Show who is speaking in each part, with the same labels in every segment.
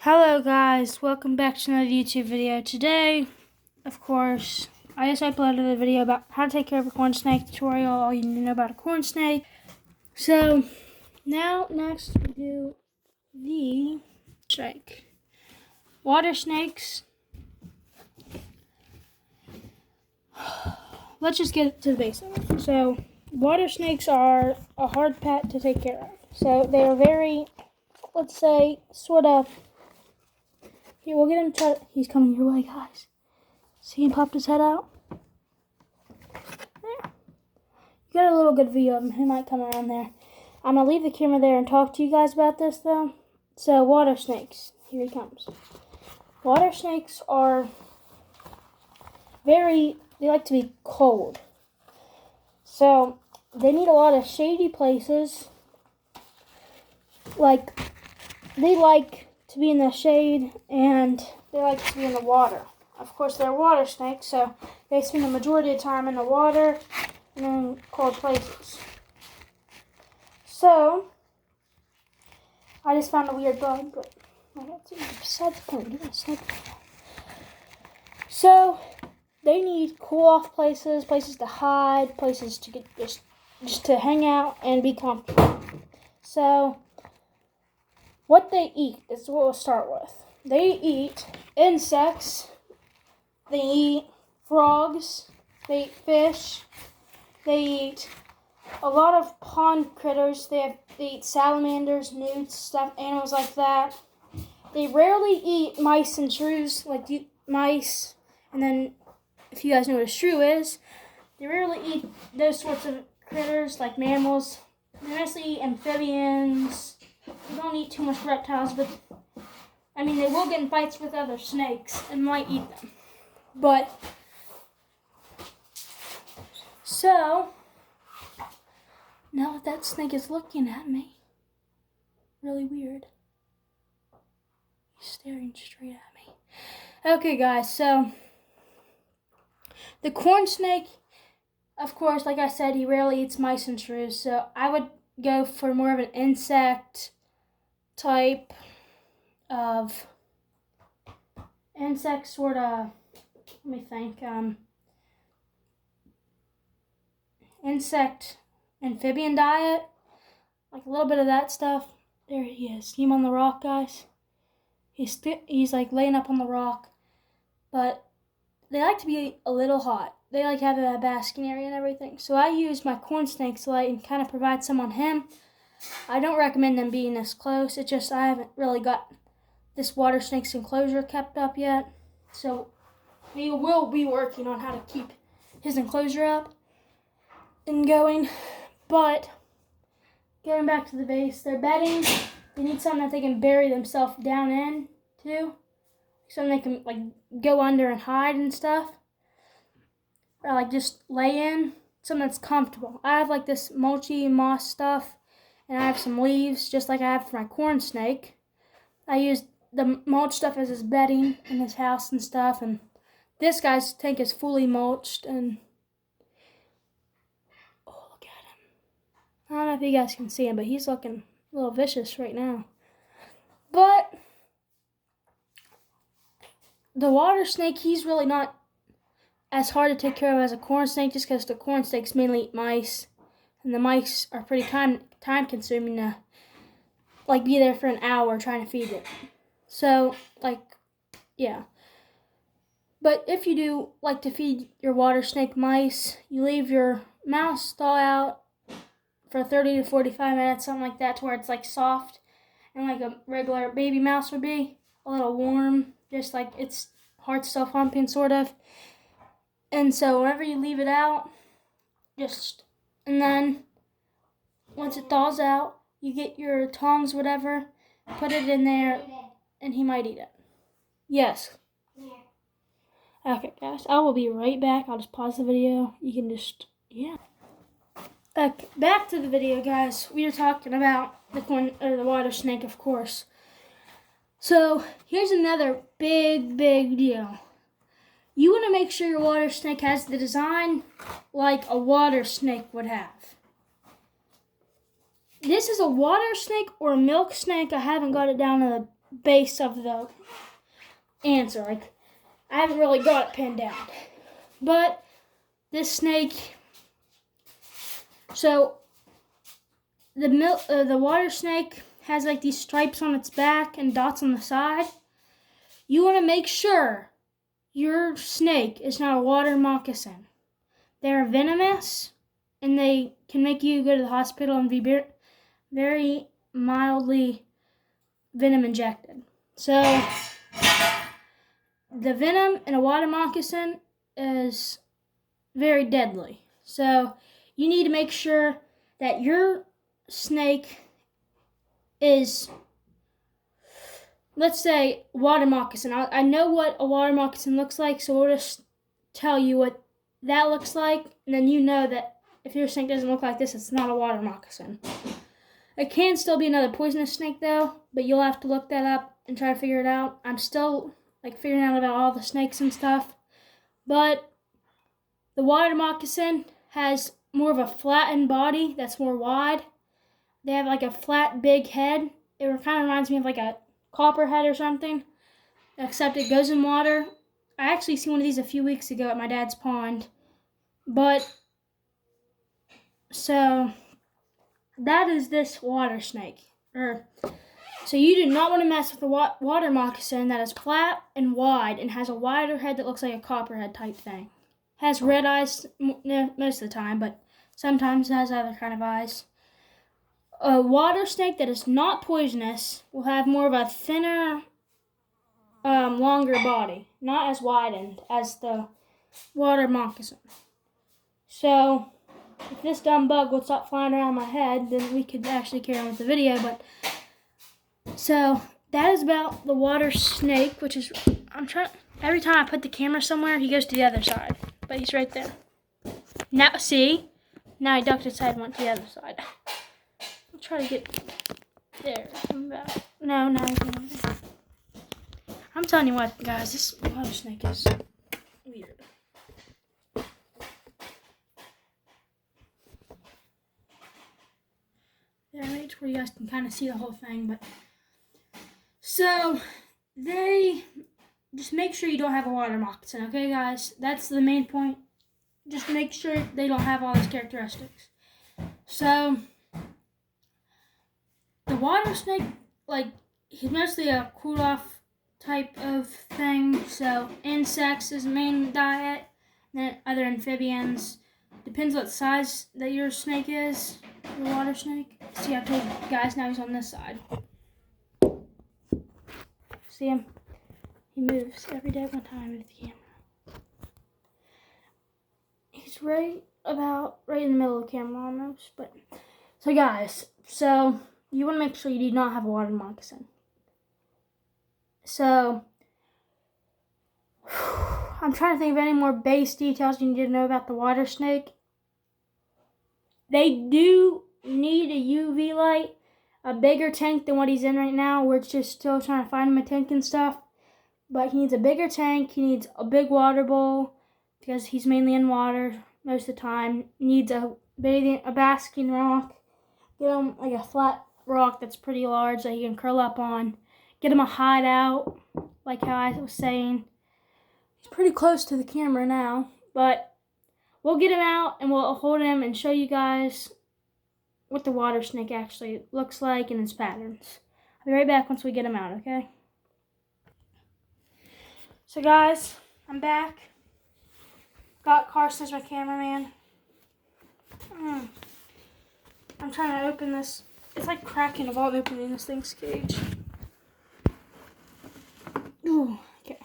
Speaker 1: Hello guys, welcome back to another YouTube video. Today, of course, I just uploaded a video about how to take care of a corn snake tutorial, all you need to know about a corn snake. So, next we do the snake. Water snakes. Let's just get to the basics. So, water snakes are a hard pet to take care of. So, they are very, let's say, sort of. Here, we'll get him to. He's coming your way, guys. See him pop his head out? There. You got a little good view of him. He might come around there. I'm going to leave the camera there and talk to you guys about this, though. So, water snakes. Here he comes. Water snakes are they like to be cold. So, they need a lot of shady places. They like to be in the shade, and they like to be in the water. Of course, they're water snakes, so they spend the majority of the time in the water and in cold places. So, I just found a weird bug, but I don't see it beside the point. So, they need cool-off places to hide, places to get just to hang out and be comfortable. So, what they eat is what we'll start with. They eat insects, they eat frogs, they eat fish, they eat a lot of pond critters. They eat salamanders, newts, stuff, animals like that. They rarely eat mice and shrews, mice. And then, if you guys know what a shrew is, they rarely eat those sorts of critters like mammals. They mostly eat amphibians. They don't eat too much reptiles, but they will get in fights with other snakes and might eat them. But, so, now that snake is looking at me, really weird. He's staring straight at me. Okay, guys, so, the corn snake, of course, like I said, he rarely eats mice and shrews, so I would go for more of an insect type of insect sort of, let me think, insect amphibian diet, like a little bit of that stuff. There he is. See him on the rock, guys? He's like laying up on the rock, but they like to be a little hot. They like to have a basking area and everything. So I use my corn snakes light and kind of provide some on him. I don't recommend them being this close. It's just I haven't really got this water snake's enclosure kept up yet. So we will be working on how to keep his enclosure up and going. But going back to the base, their bedding, they need something that they can bury themselves down in too. Something they can go under and hide and stuff. Or just lay in. Something that's comfortable. I have this mulchy moss stuff. And I have some leaves, just like I have for my corn snake. I use the mulch stuff as his bedding in his house and stuff. And this guy's tank is fully mulched. And oh, look at him. I don't know if you guys can see him, but he's looking a little vicious right now. But the water snake, he's really not as hard to take care of as a corn snake, just because the corn snakes mainly eat mice. And the mice are pretty time consuming to be there for an hour trying to feed it. So, yeah. But if you do like to feed your water snake mice, you leave your mouse thaw out for 30 to 45 minutes, something like that, to where it's soft and like a regular baby mouse would be, a little warm, just like its heart still pumping sort of. And so whenever you leave it out, and then once it thaws out, you get your tongs, whatever, put it in there, and he might eat it. Yes. Yeah. Okay, guys, I will be right back. I'll just pause the video. You can yeah. Okay, back to the video, guys. We were talking about the water snake, of course. So, here's another big deal. You want to make sure your water snake has the design like a water snake would have. This is a water snake or a milk snake. I haven't got it down to the base of the answer. Like, I haven't really got it pinned down. But this snake, so the water snake has like these stripes on its back and dots on the side. You want to make sure your snake is not a water moccasin. They're venomous, and they can make you go to the hospital and be very mildly venom injected. So the venom in a water moccasin is very deadly. So you need to make sure that your snake is, let's say, water moccasin. I know what a water moccasin looks like, so we'll just tell you what that looks like, and then you know that if your snake doesn't look like this, it's not a water moccasin. It can still be another poisonous snake though, but you'll have to look that up and try to figure it out. I'm still like figuring out about all the snakes and stuff, but the water moccasin has more of a flattened body that's more wide. They have like a flat, big head. It kind of reminds me of like a copperhead or something, except it goes in water. I actually seen one of these a few weeks ago at my dad's pond. But, so, that is this water snake. So you do not want to mess with the water moccasin that is flat and wide and has a wider head that looks like a copperhead type thing. Has red eyes most of the time, but sometimes it has other kind of eyes. A water snake that is not poisonous will have more of a thinner, longer body, not as widened as the water moccasin. So, if this dumb bug would stop flying around my head, then we could actually carry on with the video. But so that is about the water snake, which is every time I put the camera somewhere, he goes to the other side, but he's right there. Now see, now he ducked his head and went to the other side. I'll try to get there. Come back. No, he's going there. I'm telling you what, guys, this water snake is weird. There, right where you guys can kind of see the whole thing, but so they just make sure you don't have a water moccasin, okay, guys? That's the main point. Just make sure they don't have all those characteristics. So the water snake, like, he's mostly a cool-off type of thing. So insects is the main diet, then other amphibians. Depends what size that your snake is, your water snake. See, I told you guys, now he's on this side. See him? He moves every day one time with the camera. He's right in the middle of the camera almost. But so guys, so you want to make sure you do not have a water moccasin. So I'm trying to think of any more base details you need to know about the water snake. They do need a UV light, a bigger tank than what he's in right now. We're just still trying to find him a tank and stuff. But he needs a bigger tank. He needs a big water bowl because he's mainly in water most of the time. He needs a basking rock. Get him like a flat rock that's pretty large that he can curl up on. Get him a hideout, like how I was saying. He's pretty close to the camera now, but we'll get him out and we'll hold him and show you guys what the water snake actually looks like and its patterns. I'll be right back once we get him out, okay? So guys, I'm back. Got Carson as my cameraman. I'm trying to open this. It's like cracking of all opening this thing's cage. Ooh, okay.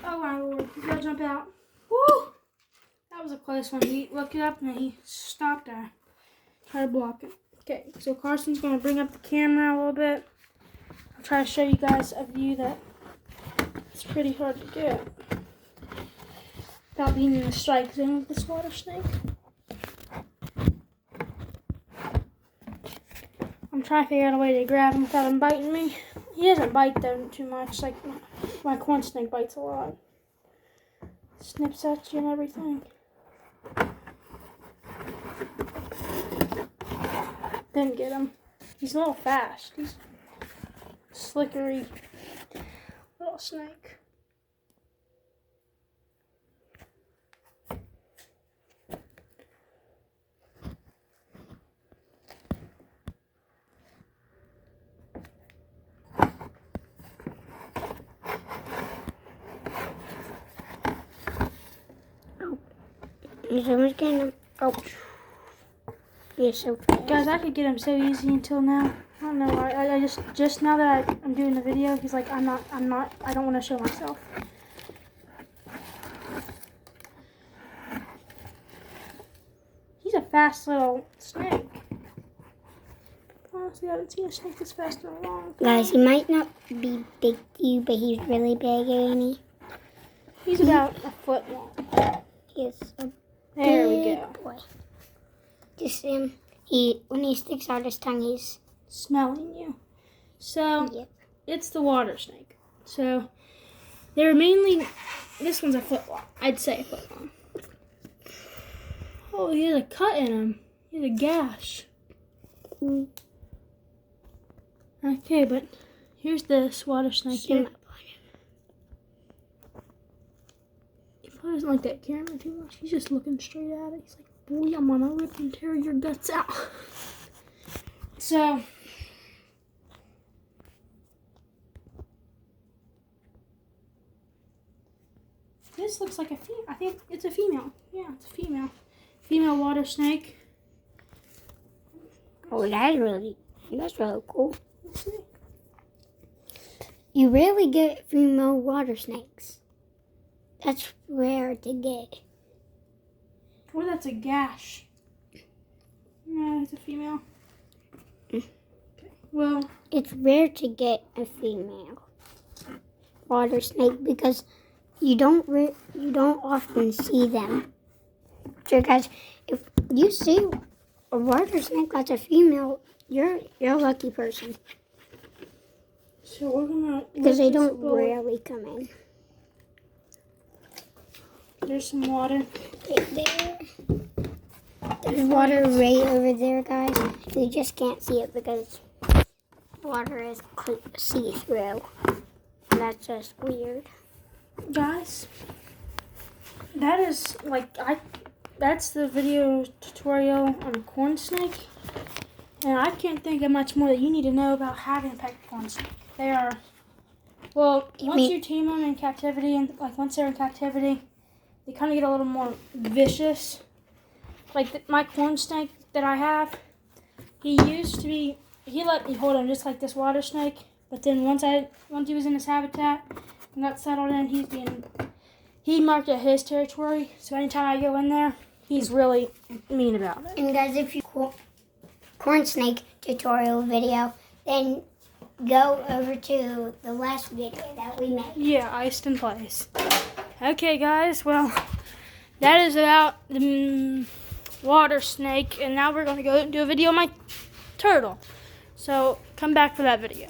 Speaker 1: Oh my lord, he's gonna jump out. Woo! That was a close one. He looked it up and then he stopped there. Try to block it. Okay, so Carson's gonna bring up the camera a little bit. I'll try to show you guys a view that it's pretty hard to get without being in the strike zone with this water snake. I'm trying to figure out a way to grab him without him biting me. He doesn't bite them too much. Like my corn snake bites a lot. Snips at you and everything. Didn't get him. He's a little fast. He's slickery little snake.
Speaker 2: Someone's getting him. Oh. You're so fast.
Speaker 1: Guys, I could get him so easy until now. I don't know why. I just now that I'm doing the video, he's like, I don't want to show myself. He's a fast little snake. Honestly, I haven't seen a snake this fast in a long time.
Speaker 2: Guys, he might not be big to you, but he's really big, ain't he?
Speaker 1: He's about a foot long.
Speaker 2: He's a
Speaker 1: There we
Speaker 2: big
Speaker 1: go.
Speaker 2: boy. Just when he sticks out his tongue, he's
Speaker 1: Smelling you. So,
Speaker 2: yep.
Speaker 1: It's the water snake. So, they're mainly, this one's a foot long. I'd say a foot long. Oh, he has a cut in him. He has a gash. Okay, but here's this water snake here. He probably doesn't like that camera too much. He's just looking straight at it. He's like, boy, I'm gonna rip and tear your guts out. So, this looks like a female. I think it's a female. Yeah, it's a female. Female water snake.
Speaker 2: Oh, that's really cool.
Speaker 1: Let's see.
Speaker 2: You rarely get female water snakes. That's rare to get.
Speaker 1: Or that's a gash. No, it's a female. Okay. Well,
Speaker 2: It's rare to get a female water snake because you don't often see them. So guys, if you see a water snake that's a female, you're a lucky person
Speaker 1: so we're gonna
Speaker 2: because they
Speaker 1: let this
Speaker 2: don't
Speaker 1: bowl-
Speaker 2: rarely come in.
Speaker 1: There's some water.
Speaker 2: Right there. There's water right over there, guys. You just can't see it because water is see-through. That's just weird.
Speaker 1: Guys, that is that's the video tutorial on a corn snake. And I can't think of much more that you need to know about having a pet corn snake. They are, well, once you tame them in captivity, and once they're in captivity, they kind of get a little more vicious. Like my corn snake that I have, he let me hold him just like this water snake. But then once he was in his habitat and got settled in, he marked out his territory. So anytime I go in there, he's really mean about it.
Speaker 2: And guys, if you corn snake tutorial video, then go over to the last video that we made.
Speaker 1: Yeah, iced in place. Okay, guys. Well, that is about the water snake, and now we're going to go and do a video on my turtle. So come back for that video.